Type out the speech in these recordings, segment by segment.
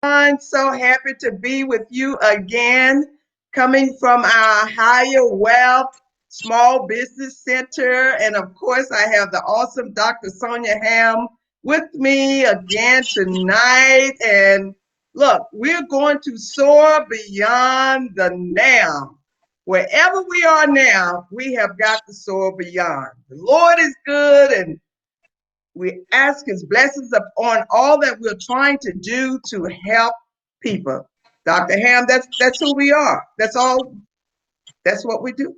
I'm so happy to be with you again, coming from our Higher Wealth Small Business Center. And of course, I have the awesome Dr. Sonya Hamm with me again tonight. And look, we're going to soar beyond the now. Wherever we are now, we have got to soar beyond. The Lord is good, and we ask his blessings upon all that we're trying to do to help people. Dr. Ham, that's who we are. That's all. That's what we do.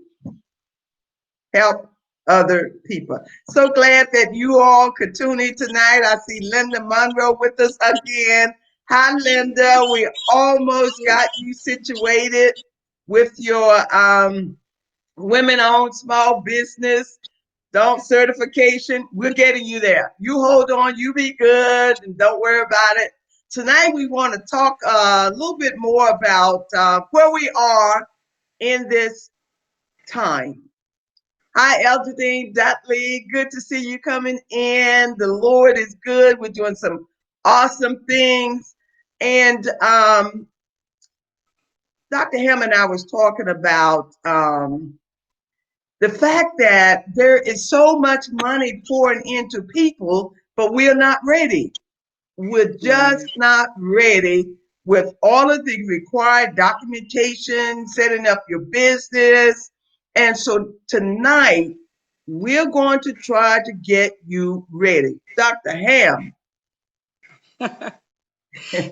Help other people. So glad that you all could tune in tonight. I see Linda Monroe with us again. Hi, Linda. We almost got you situated with your women-owned small business. Don't certification. We're getting you there. You hold on. You be good, and don't worry about it. Tonight we want to talk a little bit more about where we are in this time. Hi, Elder Dudley. Good to see you coming in. The Lord is good. We're doing some awesome things. And Dr. Hamm and I was talking about the fact that there is so much money pouring into people, but we're not ready. We're just not ready with all of the required documentation, setting up your business. And so tonight, we're going to try to get you ready. Dr. Ham.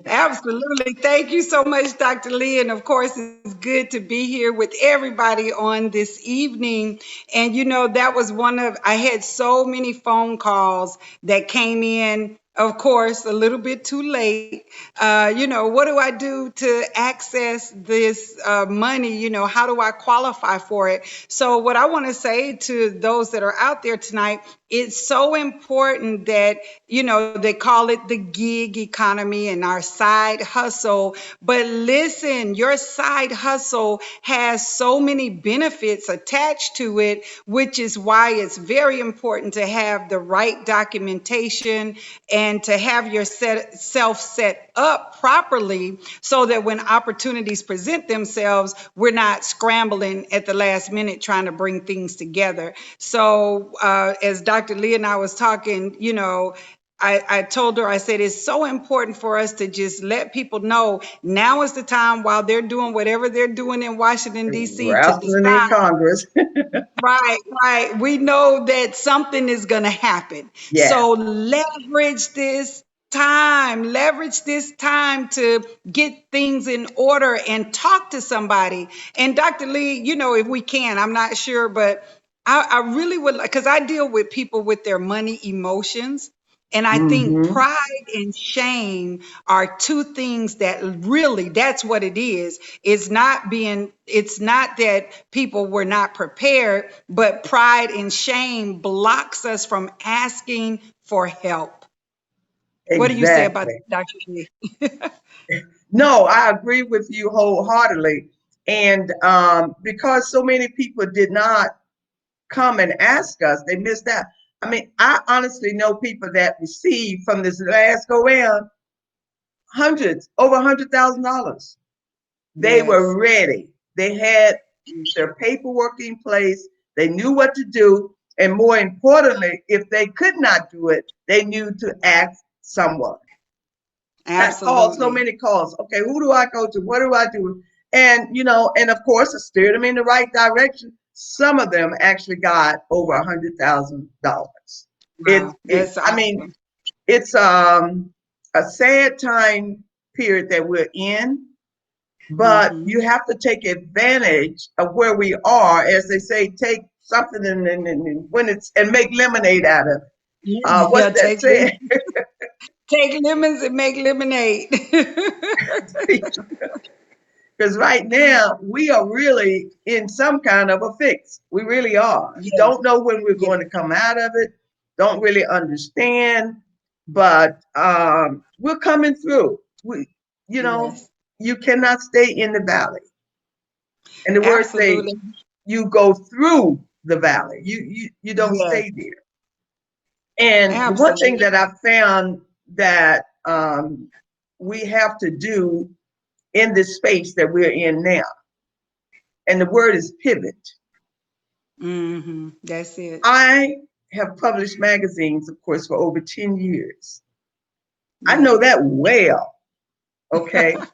Absolutely. Thank you so much, Dr. Lee. And of course, it's good to be here with everybody on this evening. And that was I had so many phone calls that came in, of course, a little bit too late. What do I do to access this money? How do I qualify for it? So, what I want to say to those that are out there tonight, it's so important that, they call it the gig economy and our side hustle. But listen, your side hustle has so many benefits attached to it, which is why it's very important to have the right documentation and to have yourself set up properly so that when opportunities present themselves, we're not scrambling at the last minute trying to bring things together. So as Dr. Lee and I was talking, I told her, I said, it's so important for us to just let people know now is the time while they're doing whatever they're doing in Washington, D.C. to Wrestling in decide. Congress. Right, right. We know that something is going to happen. Yes. So leverage this time to get things in order and talk to somebody. And Dr. Lee, if we can, I'm not sure, but I really would, because I deal with people with their money emotions. And I think Mm-hmm. pride and shame are two things that really, that's what it is. It's not that people were not prepared, but pride and shame blocks us from asking for help. What do you say about Exactly. that, Dr. Lee? No, I agree with you wholeheartedly. And because so many people did not come and ask us, they missed out. I mean, I honestly know people that received from this last go round hundreds, over $100,000. They Yes, were ready. They had their paperwork in place. They knew what to do. And more importantly, if they could not do it, they knew to ask someone. I called so absolutely. many calls. Okay, who do I go to? What do I do? And and of course, I steered them in the right direction. Some of them actually got over $100,000. Wow, that's I mean, awesome. it's a sad time period that we're in, but Hmm. you have to take advantage of where we are, as they say, take something and when it's and make lemonade out of it. What's Yeah, that saying? take lemons and make lemonade. Because right now we are really in some kind of a fix. We really are. Yes, Don't know when we're yes, going to come out of it. Don't really understand, but we're coming through. You know, yes, you cannot stay in the valley, and the words say absolutely. you go through the valley. You don't Yes, stay there. And the one thing absolutely. that I found that we have to do in this space that we're in now, and the word is pivot. That's it. I have published magazines, of course, for over 10 years. I know Yes. that well, okay?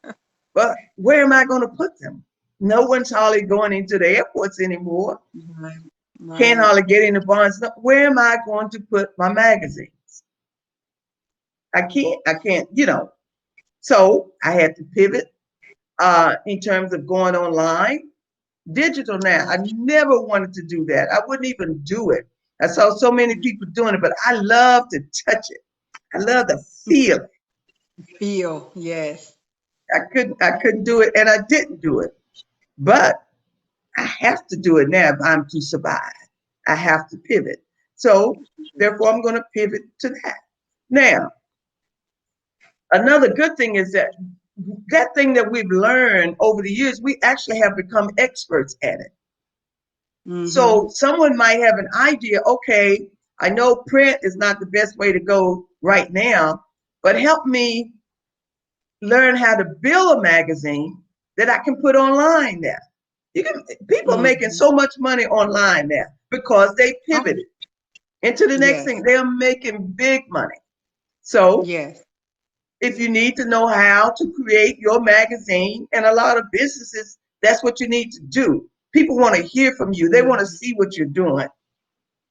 But where am I going to put them? No one's hardly going into the airports anymore. Right. Can't Right. hardly get into barns. Where am I going to put my magazines? I can't. So I had to pivot in terms of going online. Digital now. I Yes. never wanted to do that. I wouldn't even do it. I saw so many people doing it, but I love to touch it. I love to feel it. Feel. Yes. I couldn't do it and I didn't do it. But I have to do it now if I'm to survive. I have to pivot. So therefore I'm going to pivot to that. Now, another good thing is that that thing that we've learned over the years, we actually have become experts at it. Mm-hmm. So someone might have an idea, okay, I know print is not the best way to go right now, but help me learn how to build a magazine that I can put online now. People are making Mm-hmm. so much money online now because they Oh, pivoted into the next yes. thing. They're making big money. So Yes. if you need to know how to create your magazine, and a lot of businesses, that's what you need to do. People want to hear from you. They want to Mm-hmm. see what you're doing.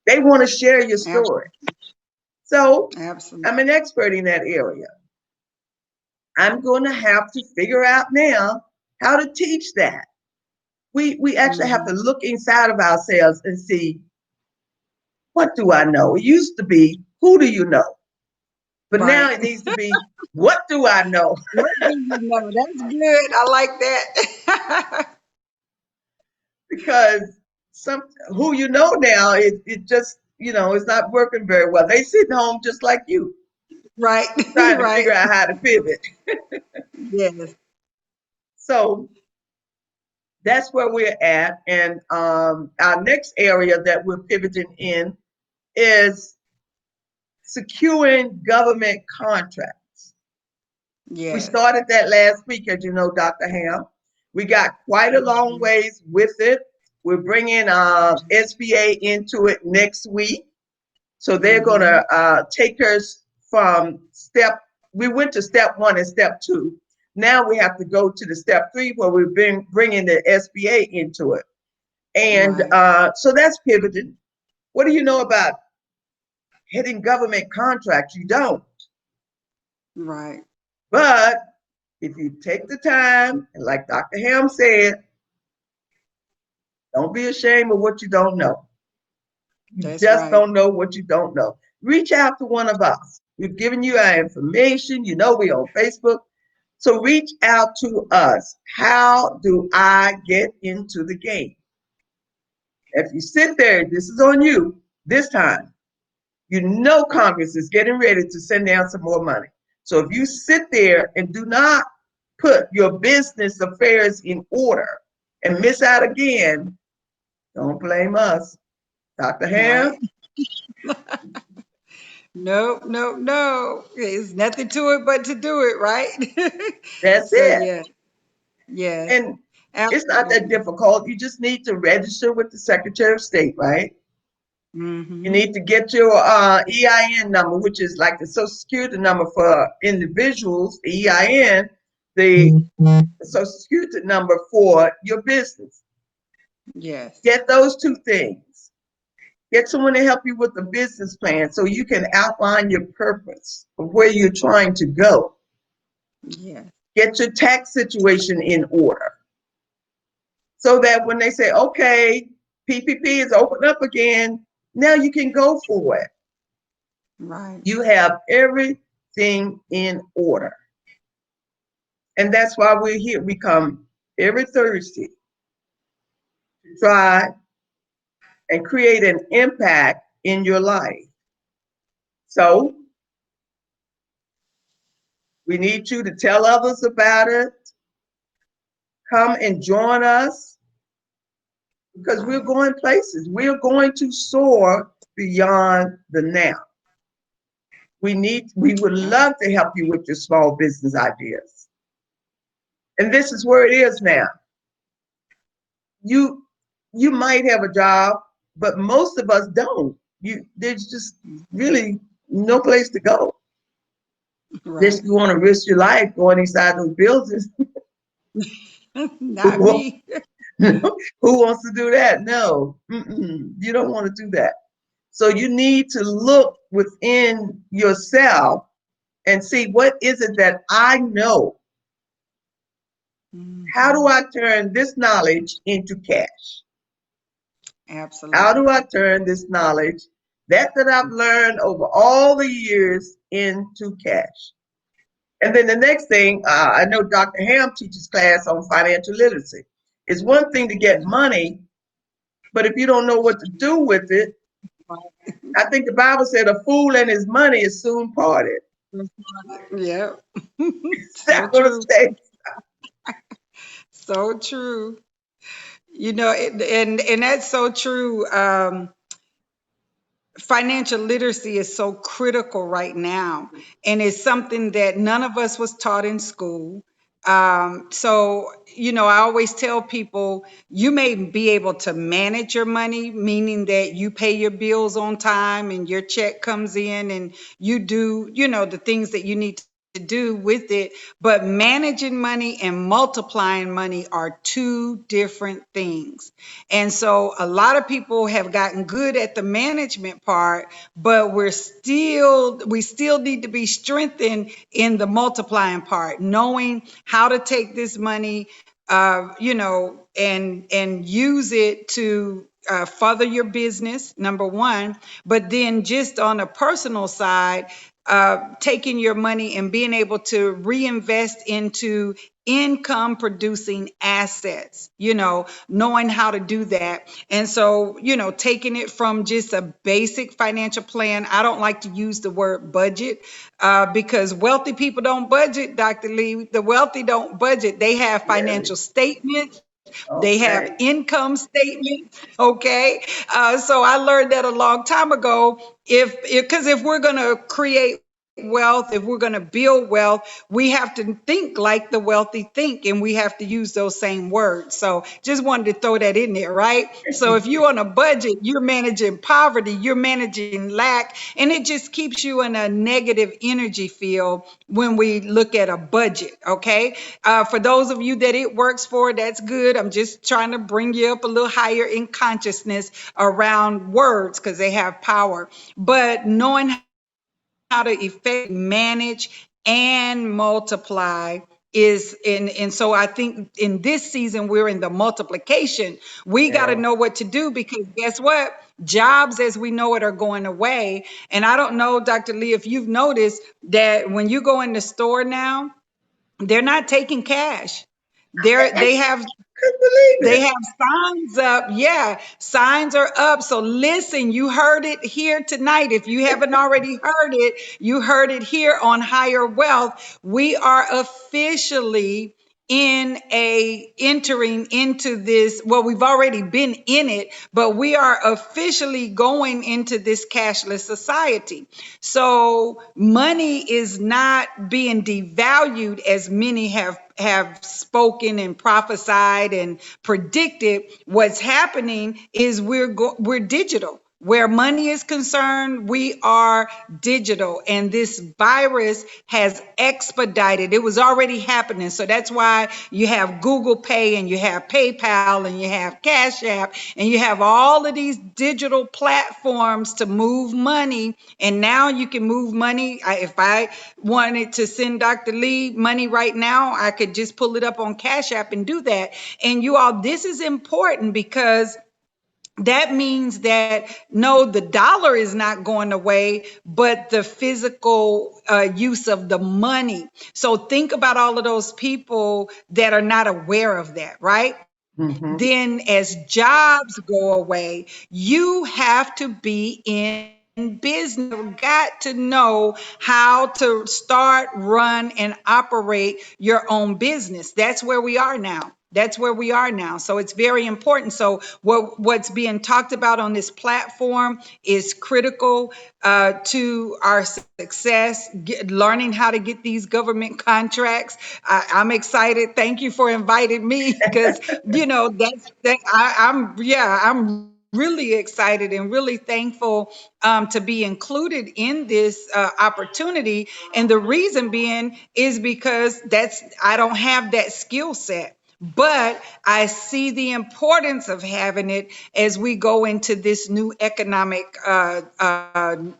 They want to share your story. Absolutely. So Absolutely. I'm an expert in that area. I'm going to have to figure out now how to teach that. We actually have Mm-hmm. to look inside of ourselves and see, what do I know? It used to be, who do you know? But now Right. it needs to be, what do I know? What do you know? That's good. I like that. Because some who you know now, it just, it's not working very well. They sitting home just like you, Right. trying to Right. figure out how to pivot. Yes. So that's where we're at. And our next area that we're pivoting in is securing government contracts. We Yes. started that last week, as you know, Dr. Hamm. We got quite a long Mhm. ways with it. We're bringing SBA into it next week. So they're going Mhm. to take us from we went to step one and step two. Now we have to go to the step three where we've been bringing the SBA into it. And Right. so that's pivoting. What do you know about hitting government contracts? You don't. Right. But if you take the time, and like Dr. Ham said, don't be ashamed of what you don't know. You That's just right. don't know what you don't know. Reach out to one of us. We've given you our information. You know, we're on Facebook. So reach out to us. How do I get into the game? If you sit there, this is on you this time. You know Congress is getting ready to send down some more money. So if you sit there and do not put your business affairs in order and miss out again, don't blame us. Dr. Right. Hamm, Nope, nope, no. There's nothing to it but to do it, right? that's So it. yeah, yes, And it's not that absolutely. difficult. You just need to register with the Secretary of State, right? You Mm-hmm. need to get your EIN number, which is like the Social Security number for individuals, the EIN, the Social Security number for your business. Yes, Get those two things. Get someone to help you with the business plan so you can outline your purpose of where you're trying to go. yes, Get your tax situation in order so that when they say, okay, PPP is open up again, now you can go for it. right. You have everything in order. And that's why we're here. We come every Thursday to try and create an impact in your life. So we need you to tell others about it. Come and join us because we're Right. going places. We're going to soar beyond the now. We would Ab- love to help you with your small business ideas. And this is where it is now. You you might have a job, but most of us don't. There's just really no place to go. This Right. you want to risk your life going inside those buildings. Not me. Who wants to do that? No, you don't want to do that. So you need to look within yourself and see what is it that I know. How do Hmm. I turn this knowledge into cash? How do Absolutely. I turn this knowledge that I've learned over all the years into cash? And then the next thing, I know Dr. Hamm teaches class on financial literacy. It's one thing to get money, but if you don't know what to do with it, I think the Bible said a fool and his money is soon parted. Yeah. It's So not going to true. stay. So true. And that's so true. Financial literacy is so critical right now, and it's something that none of us was taught in school. So I always tell people, you may be able to manage your money, meaning that you pay your bills on time and your check comes in and you do the things that you need to do with it. But managing money and multiplying money are two different things. And so a lot of people have gotten good at the management part, but we still need to be strengthened in the multiplying part, knowing how to take this money, and use it to further your business, number one. But then just on a personal side, taking your money and being able to reinvest into income producing assets, knowing how to do that. And so, taking it from just a basic financial plan. I don't like to use the word budget, because wealthy people don't budget, Dr. Lee. The wealthy don't budget. They have Really? financial statements, they have Okay. income statements. Okay. So I learned that a long time ago. Because if we're going to create wealth, if we're going to build wealth, we have to think like the wealthy think, and we have to use those same words. So just wanted to throw that in there, right? So if you're on a budget, you're managing poverty, you're managing lack, and it just keeps you in a negative energy field when we look at a budget. Okay. For those of you that it works for, that's good. I'm just trying to bring you up a little higher in consciousness around words because they have power. But knowing how to effectively manage and multiply is in. And so I think in this season we're in the multiplication. We got to Yeah. know what to do, because guess what? Jobs as we know it are going away. And I don't know, Dr. Lee, if you've noticed that when you go in the store now, they're not taking cash. I They have couldn't believe they it. have signs up. Yeah, signs are up. So listen, you heard it here tonight. If you haven't already heard it, you heard it here on Higher Wealth. We are officially entering into this. Well, we've already been in it, but we are officially going into this cashless society. So money is not being devalued as many have spoken and prophesied and predicted. What's happening is we're digital. Where money is concerned, we are digital. And this virus has expedited. It was already happening. So that's why you have Google Pay and you have PayPal and you have Cash App and you have all of these digital platforms to move money. And now you can move money. If I wanted to send Dr. Lee money right now, I could just pull it up on Cash App and do that. And you all, this is important because that means that no, the dollar is not going away, but the physical use of the money. So think about all of those people that are not aware of that, right? Hmm. Then as jobs go away, you have to be in business. You've got to know how to start, run, and operate your own business. That's where we are now. That's where we are now. So it's very important. So what's being talked about on this platform is critical to our success. Learning how to get these government contracts. I'm excited. Thank you for inviting me, because I'm really excited and really thankful to be included in this opportunity. And the reason being is because I don't have that skill set. But I see the importance of having it as we go into this new economic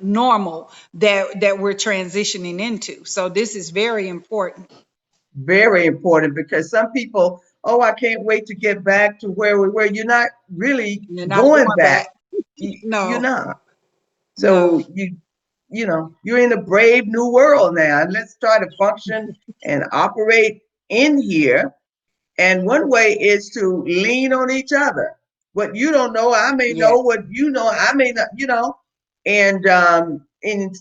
normal that we're transitioning into. So this is very important. Very important because some people, oh, I can't wait to get back to where we were. You're not really You're not going going back. back. You're No, not. So no. you're in a brave new world now. And let's try to function and operate in here. And one way is to lean on each other. What you don't know, I may Yeah, know. What you know, I may not. And in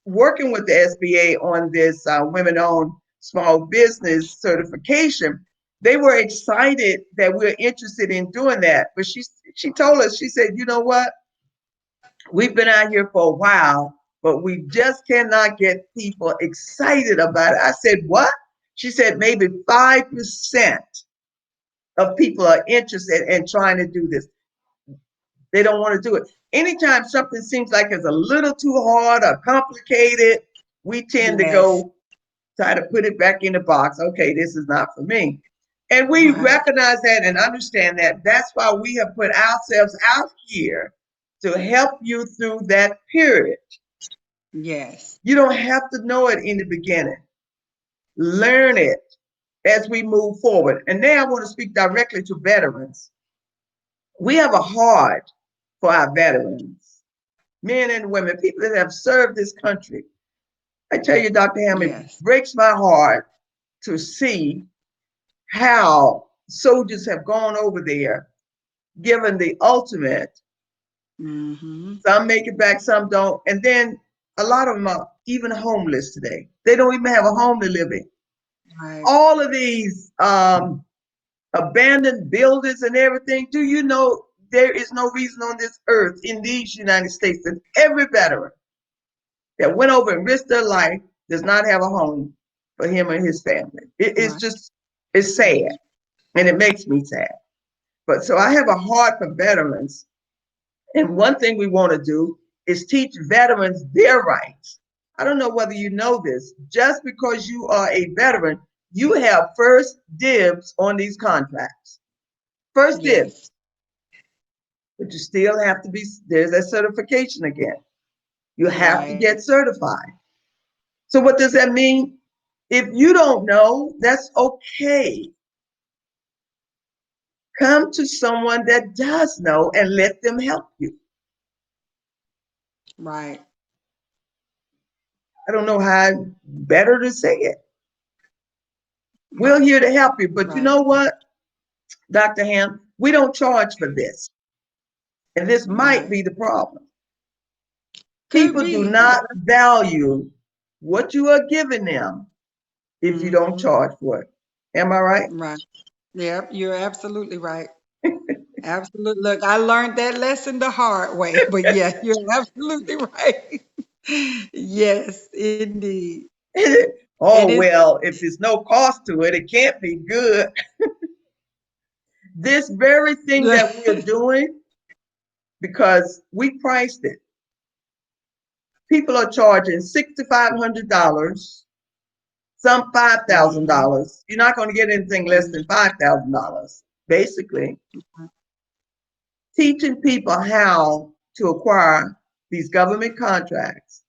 working with the SBA on this women-owned small business certification, they were excited that we're interested in doing that. But she told us, she said, you know what? We've been out here for a while, but we just cannot get people excited about it. I said, what? She said, maybe 5% of people are interested in trying to do this. They don't want to do it. Anytime something seems like it's a little too hard or complicated, we tend to yes, go try to put it back in the box. Okay, this is not for me. And we right, recognize that and understand that. That's why we have put ourselves out here to help you through that period. yes, You don't have to know it in the beginning. Learn it as we move forward. And now I want to speak directly to veterans. We have a heart for our veterans, men and women, people that have served this country. I tell you, Dr. Hamm, it yes. breaks my heart to see how soldiers have gone over there, given the ultimate. Hmm. Some make it back, some don't. And then a lot of them are even homeless today. They don't even have a home to live in. Right, All of these abandoned buildings and everything, do you know there is no reason on this earth in these United States that every veteran that went over and risked their life does not have a home for him and his family. It's right, just, it's sad and it makes me sad. But so I have a heart for veterans. And one thing we want to do is teach veterans their rights. I don't know whether you know this. Just because you are a veteran, you have first dibs on these contracts. First yes, dibs. But you still have to be, there's that certification again. You have to right, get certified. So what does that mean? If you don't know, that's okay. Come to someone that does know and let them help you. Right. I don't know how better to say it. We're Right. here to help you. But you Right. know what, Dr. Hamm? We don't charge for this. And this might Right. be the problem. Could People do be. not value what you are giving them if you don't Mm-hmm. charge for it. Am I right? Right. Yep. You're absolutely right. Absolutely. Look, I learned that lesson the hard way, but yeah, you're absolutely right. Yes, indeed. And Oh, it's well, if there's no cost to it, it can't be good. This very thing that we're doing, because we priced it, people are charging $6,500, some hmm $5,000. You're not going to get anything less than $5,000, basically, teaching people how to acquire these government contracts,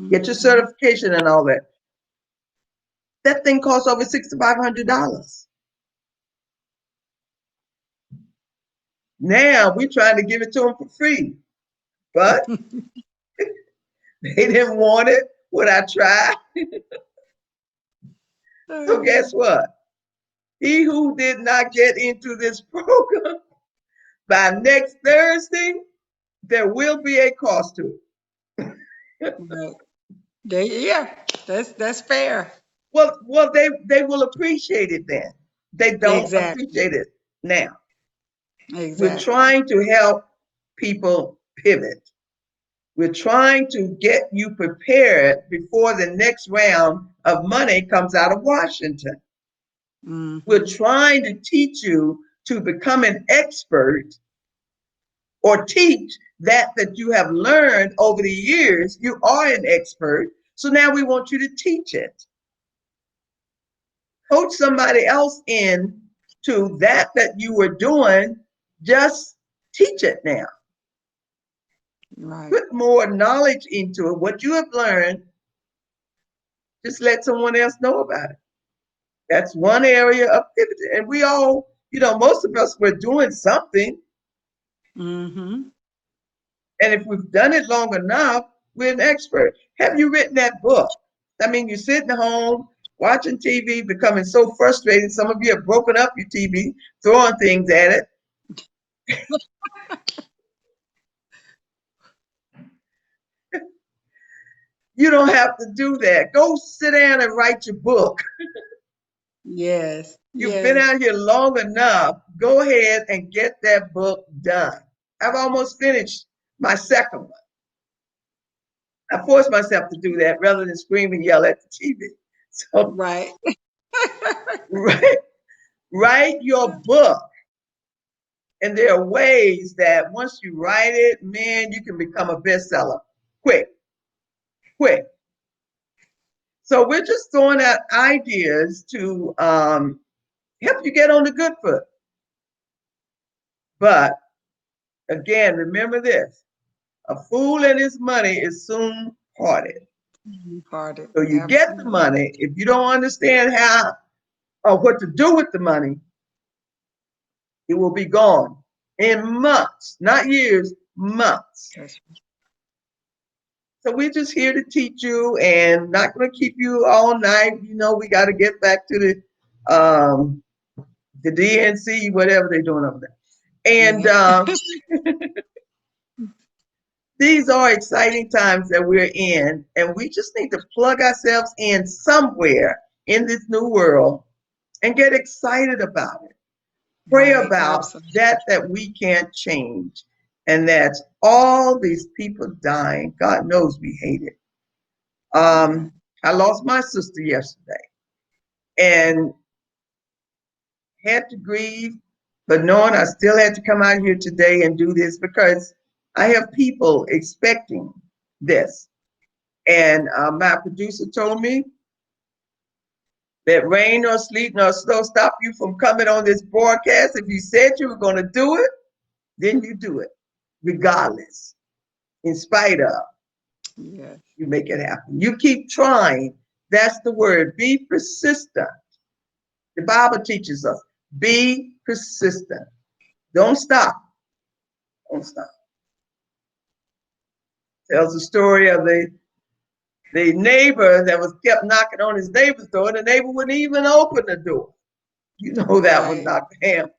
get your hmm certification and all that. That thing costs over $6,500. Now we're trying to give it to them for free, but they didn't want it when I tried. So guess what? He who did not get into this program, by next Thursday, there will be a cost to it. Right. Yeah, that's fair. Well, they will appreciate it then. They don't Exactly. appreciate it now. We're Exactly. trying to help people pivot. We're trying to get you prepared before the next round of money comes out of Washington. We're hmm trying to teach you to become an expert or teach that you have learned over the years. You are an expert. So now we want you to teach it. Coach somebody else in to that you were doing. Just teach it now. Right. Put more knowledge into it. What you have learned, just let someone else know about it. That's one area of pivot. And we all, most of us were doing something. hmm And if we've done it long enough, we're an expert. Have you written that book? I mean, you're sitting home watching TV, becoming so frustrated. Some of you have broken up your TV, throwing things at it. You don't have to do that. Go sit down and write your book. Yes. You've been Yes. out here long enough. Go ahead and get that book done. I've almost finished my second one. I forced myself to do that rather than scream and yell at the TV. So Right. write, write your book. And there are ways that once you write it, man, you can become a bestseller quick, quick. So we're just throwing out ideas to help you get on the good foot. But again, remember this: a fool and his money is soon parted. Parted. So you get the Absolutely. money. If you don't understand how or what to do with the money, it will be gone in months, not years, months. That's So we're just here to teach you and not going to keep you all night. We got to get back to the DNC, whatever they're doing over there. And yeah. these are exciting times that we're in, and we just need to plug ourselves in somewhere in this new world and get excited about it. Pray Right. about Absolutely. that we can't change, and that's all these people dying. God knows we hate it. Right. I lost my sister yesterday and had to grieve, but knowing I still had to come out here today and do this because I have people expecting this. And my producer told me that rain or sleet nor snow stop you from coming on this broadcast. If you said you were going to do it, then you do it, regardless, in spite of. Yeah. You make it happen. You keep trying, That's the word. Be persistent. The Bible teaches us, be persistent. Don't stop. Don't stop. Tells the story of the neighbor that was kept knocking on his neighbor's door, and the neighbor wouldn't even open the door. You know that was Right. Dr. Hamm.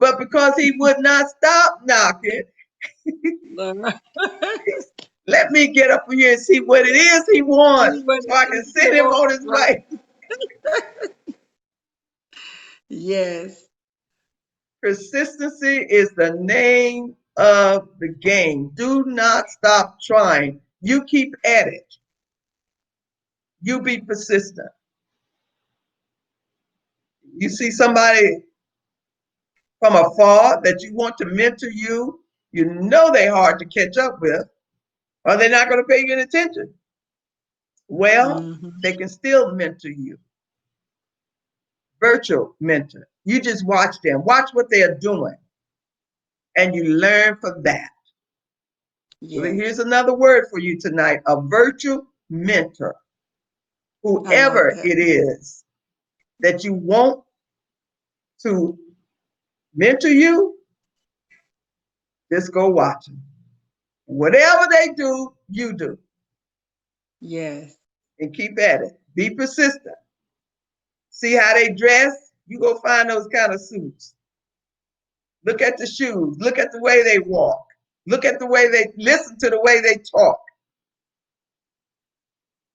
But because he would not stop knocking, Lord. let me get up here and see what it is he See wants what so I it can is he send him on wants, his right? way. Yes. Persistency is the name of the game. Do not stop trying. You keep at it. You be persistent. You see somebody from afar that you want to mentor you, you know they're hard to catch up with, or they're not going to pay you any attention. Well, Hmm. they can still mentor you. Virtual mentor. You just watch them, watch what they're doing, and you learn from that. So here's Yes. another word for you tonight, a virtual mentor. I love Whoever that. it is that you want to mentor you, just go watch them. Whatever they do, you do, Yes. and keep at it. Be persistent. See how they dress? You go find those kind of suits. Look at the shoes. Look at the way they walk. Look at the way they listen to the way they talk.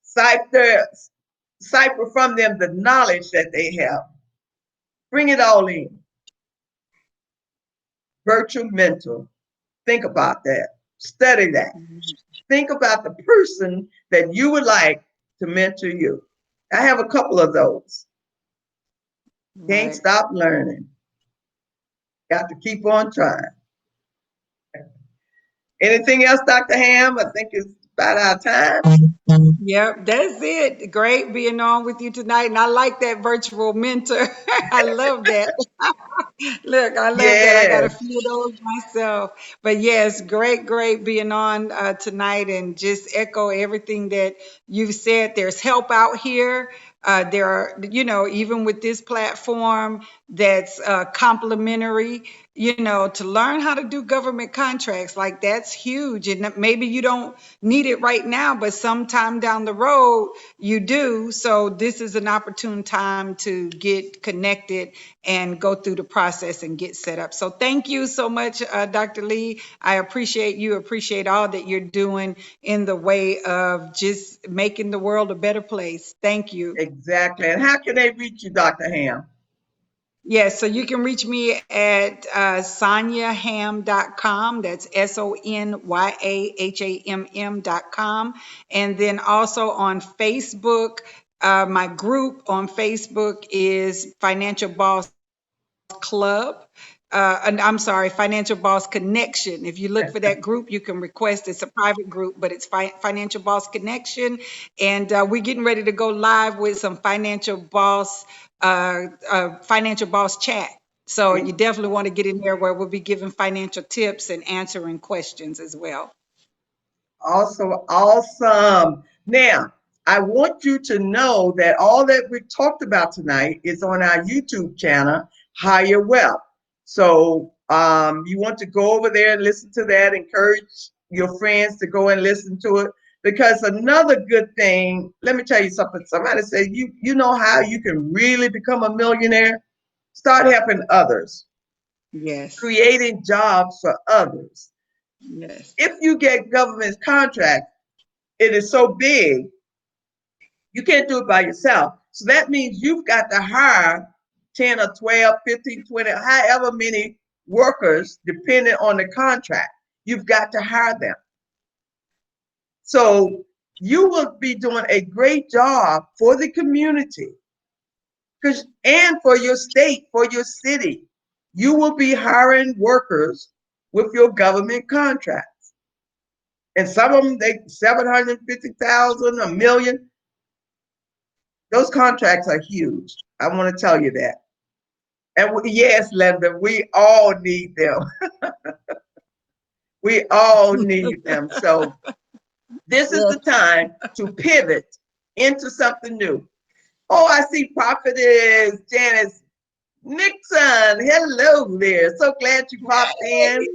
Cipher, cipher from them the knowledge that they have. Bring it all in. Virtual mentor. Think about that. Study that. Think about the person that you would like to mentor you. I have a couple of those. Can't Right. stop learning. Got to keep on trying. Anything else, Dr. Hamm? I think it's about our time. Yep, that's it. Great being on with you tonight. And I like that virtual mentor. I love that. Look, I love that. I got a Yes, few of those myself. But yes, great being on tonight and just echo everything that you've said. There's help out here. There are, even with this platform that's complimentary, to learn how to do government contracts, like that's huge. And maybe you don't need it right now, but sometime down the road you do. So this is an opportune time to get connected and go through the process and get set up. So thank you so much, Dr. Lee. I appreciate you, appreciate all that you're doing in the way of just making the world a better place. Thank you. exactly. And how can they reach you, Dr. Hamm? Yes, so you can reach me at sonyaham.com. That's SONYAHAMM.com. And then also on Facebook, my group on Facebook is Financial Boss Club. And I'm sorry, Financial Boss Connection. If you look for that group, you can request. It's a private group, but it's Financial Boss Connection. And we're getting ready to go live with some Financial Boss chat. So you definitely want to get in there where we'll be giving financial tips and answering questions as well. Also, awesome. Now, I want you to know that all that we talked about tonight is on our YouTube channel, Higher Wealth. So you want to go over there and listen to that, encourage your friends to go and listen to it. Because another good thing, let me tell you something. Somebody said, you know how you can really become a millionaire? Start helping others, Yes. creating jobs for others. Yes. If you get government contracts, it is so big, you can't do it by yourself. So that means you've got to hire 10 or 12, 15, 20, however many workers, depending on the contract. You've got to hire them. So you will be doing a great job for the community and for your state, for your city. You will be hiring workers with your government contracts. And some of them, they 750,000, a million. Those contracts are huge. I want to tell you that. And yes, Linda, we all need them. We all need them. So this is the Yes. time to pivot into something new. Oh, I see Prophetess Janice Nixon. Hello there. So glad you popped in.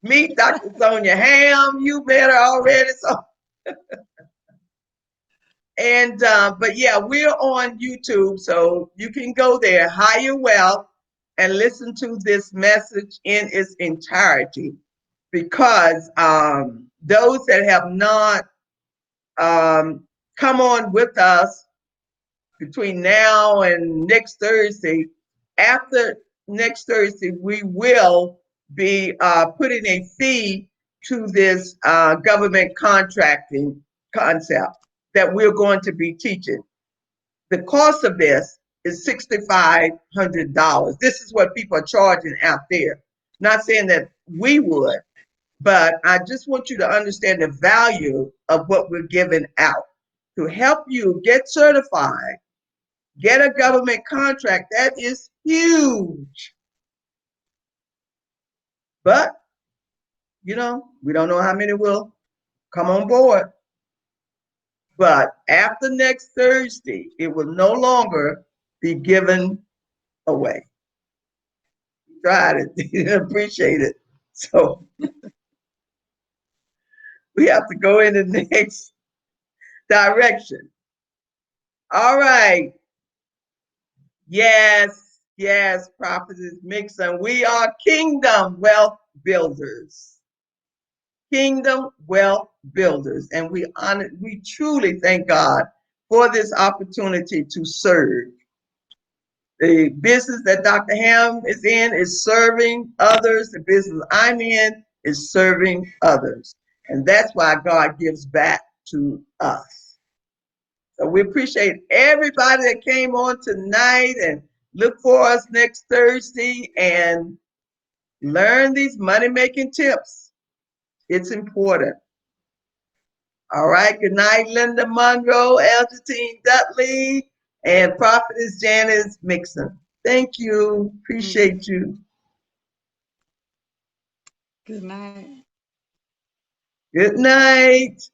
Meet Dr. Sonya Hamm. You met her already. So, and but yeah, we're on YouTube, so you can go there, Higher Wealth, and listen to this message in its entirety. Because those that have not come on with us between now and next Thursday, after next Thursday, we will be putting a fee to this government contracting concept that we're going to be teaching. The cost of this is $6,500. This is what people are charging out there. Not saying that we would, but I just want you to understand the value of what we're giving out to help you get certified, get a government contract. That is huge. But, we don't know how many will come on board. But after next Thursday, it will no longer be given away. Tried it, appreciate it. So we have to go in the next direction. All right. Yes, yes, Prophetess Mixon. We are kingdom wealth builders. Kingdom wealth builders. And we truly thank God for this opportunity to serve. The business that Dr. Hamm is in is serving others. The business I'm in is serving others. And that's why God gives back to us. So we appreciate everybody that came on tonight, and look for us next Thursday and learn these money making tips. It's important. All right. Good night, Linda Monroe, Elgentine Dudley, and Prophetess Janice Mixon. Thank you. Appreciate you. Good night. Good night.